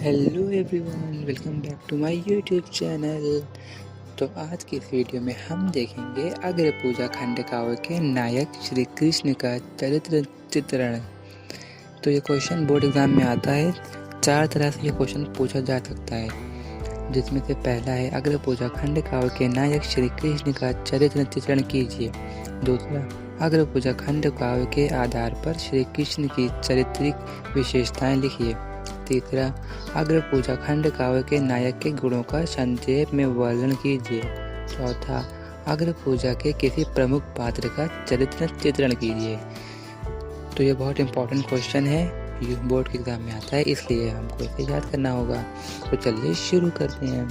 Hello everyone, welcome back to my YouTube channel. तो आज की इस वीडियो में हम देखेंगे अग्र पूजा खंड काव्य के नायक श्री कृष्ण का चरित्र चित्रण। तो ये क्वेश्चन बोर्ड एग्जाम में आता है। 4 तरह से ये क्वेश्चन पूछा जा सकता है, जिसमें से पहला है अग्र पूजा खंड काव्य के नायक श्री कृष्ण का चरित्र चित्रण कीजिए। दूसरा, अग्र पूजा खंड काव्य के आधार पर श्री कृष्ण की चारित्रिक विशेषताएं लिखिए। तीसरा, अग्र पूजा खंड काव्य के नायक के गुणों का संक्षेप में वर्णन कीजिए। चौथा, अग्र पूजा के किसी प्रमुख पात्र का चरित्र चित्रण कीजिए। तो ये बहुत इंपॉर्टेंट क्वेश्चन है, ये बोर्ड के एग्जाम में आता है, इसलिए हमको इसे याद करना होगा। तो चलिए शुरू करते हैं।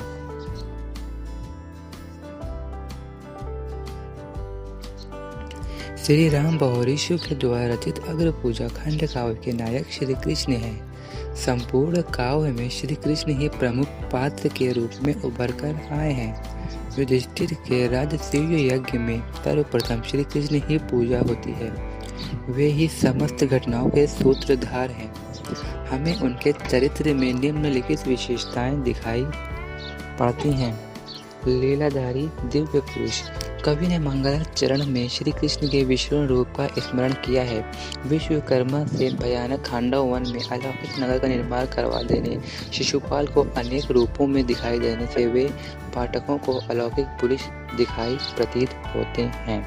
श्री राम बहुरी शुक्ल द्वारा रचित अग्र पूजा खंड काव्य के नायक श्री कृष्ण है। संपूर्ण काव्य में श्री कृष्ण ही प्रमुख पात्र के रूप में उभर कर आए हैं। युधिष्ठिर के राजसूय यज्ञ में सर्वप्रथम श्री कृष्ण ही पूजा होती है। वे ही समस्त घटनाओं के सूत्रधार हैं। हमें उनके चरित्र में निम्नलिखित विशेषताएं दिखाई पड़ती हैं। लीलाधारी दिव्य पुरुष। कवि ने मंगलाचरण में श्री कृष्ण के विष्णु रूप का स्मरण किया है। विश्वकर्मा से भयानक खांडव वन में अलौकिक नगर का निर्माण करवा देने, शिशुपाल को अनेक रूपों में दिखाई देने से वे पाठकों को अलौकिक पुरुष दिखाई प्रतीत होते हैं।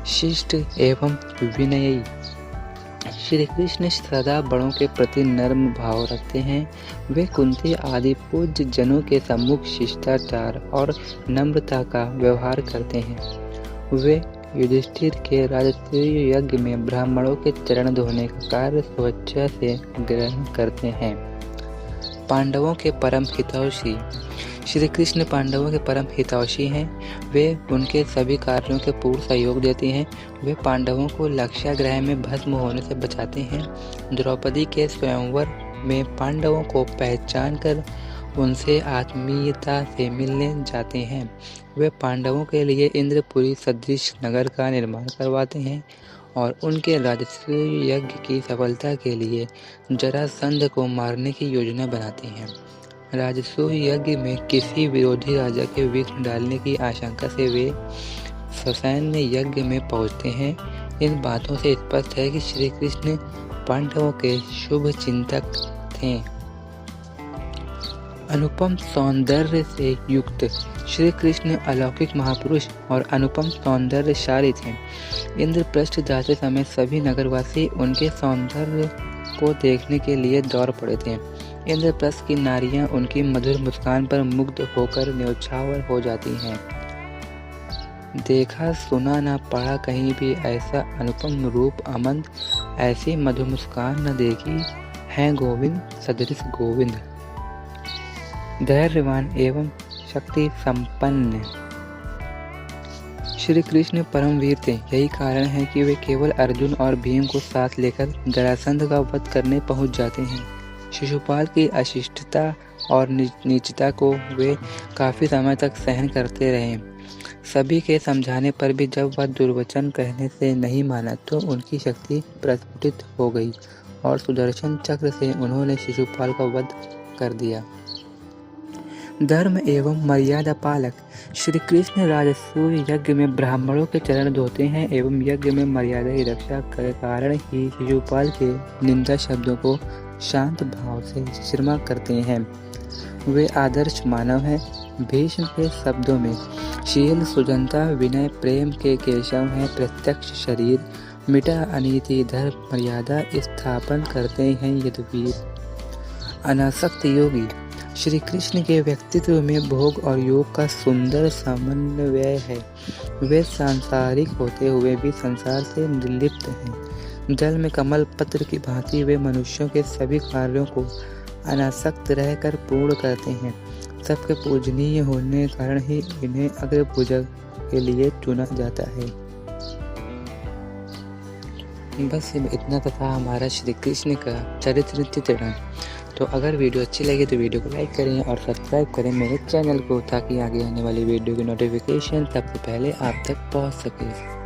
शिष्ट एवं विनयी। श्री कृष्ण सदा बड़ों के प्रति नर्म भाव रखते हैं। वे कुंती आदि पूज्य जनों के सम्मुख शिष्टाचार और नम्रता का व्यवहार करते हैं। वे युधिष्ठिर के राजसूय यज्ञ में ब्राह्मणों के चरण धोने का कार्य स्वेच्छा से ग्रहण करते हैं। पांडवों के परम हितैषी। श्री कृष्ण पांडवों के परम हितैषी हैं। वे उनके सभी कार्यों के पूर्ण सहयोग देते हैं। वे पांडवों को लक्षागृह में भस्म होने से बचाते हैं। द्रौपदी के स्वयंवर में पांडवों को पहचान कर उनसे आत्मीयता से मिलने जाते हैं। वे पांडवों के लिए इंद्रपुरी सदृश नगर का निर्माण करवाते हैं और उनके राजसूय यज्ञ की सफलता के लिए जरासंध को मारने की योजना बनाते हैं। राजसूय यज्ञ में किसी विरोधी राजा के विघ्न डालने की आशंका से वे ससैन्य यज्ञ में पहुंचते हैं। इन बातों से स्पष्ट है कि श्री कृष्ण पांडवों के शुभ चिंतक थे। अनुपम सौंदर्य से युक्त। श्री कृष्ण अलौकिक महापुरुष और अनुपम सौंदर्यशाली थे। इंद्रप्रस्थ जाते समय सभी नगरवासी उनके सौंदर्य को देखने के लिए दौड़ पड़े थे। इंद्रप्रस्थ की नारियां उनकी मधुर मुस्कान पर मुग्ध होकर न्यौछावर हो जाती हैं। देखा सुना न पड़ा कहीं भी ऐसा अनुपम रूप अमन, ऐसी मधुर मुस्कान न देखी है गोविंद सदृश गोविंद। धैर्यवान एवं शक्ति संपन्न। श्री कृष्ण परमवीर थे। यही कारण है कि वे केवल अर्जुन और भीम को साथ लेकर जरासंध का वध करने पहुंच जाते हैं। शिशुपाल की अशिष्टता और नीचता को वे काफी समय तक सहन करते रहे। सभी के समझाने पर भी जब वह दुर्वचन कहने से नहीं माना तो उनकी शक्ति प्रस्फुटित हो गई और सुदर्शन चक्र से उन्होंने शिशुपाल का वध कर दिया। धर्म एवं मर्यादा पालक। श्री कृष्ण राजसूय यज्ञ में ब्राह्मणों के चरण धोते हैं एवं यज्ञ में मर्यादा की रक्षा के कारण ही शिशुपाल के निंदा शब्दों को शांत भाव से क्षमा करते हैं। वे आदर्श मानव हैं। भीष्म के शब्दों में शील सुजनता विनय प्रेम के केशव हैं। प्रत्यक्ष शरीर मिटा अनीति धर्म मर्यादा स्थापन करते हैं यदुवीर। अनासक्त योगी। श्री कृष्ण के व्यक्तित्व में भोग और योग का सुंदर समन्वय है। वे सांसारिक होते हुए भी संसार से निर्लिप्त हैं। जल में कमल पत्र की भांति वे मनुष्यों के सभी कार्यों को अनासक्त रहकर पूर्ण करते हैं। सबके पूजनीय होने के कारण ही इन्हें अग्र पूजा के लिए चुना जाता है। बस इतना था हमारा श्री कृष्ण का चरित्र चित्रण। तो अगर वीडियो अच्छी लगे तो वीडियो को लाइक करें और सब्सक्राइब करें मेरे चैनल को, ताकि आगे आने वाली वीडियो की नोटिफिकेशन सबसे पहले आप तक पहुंच सके।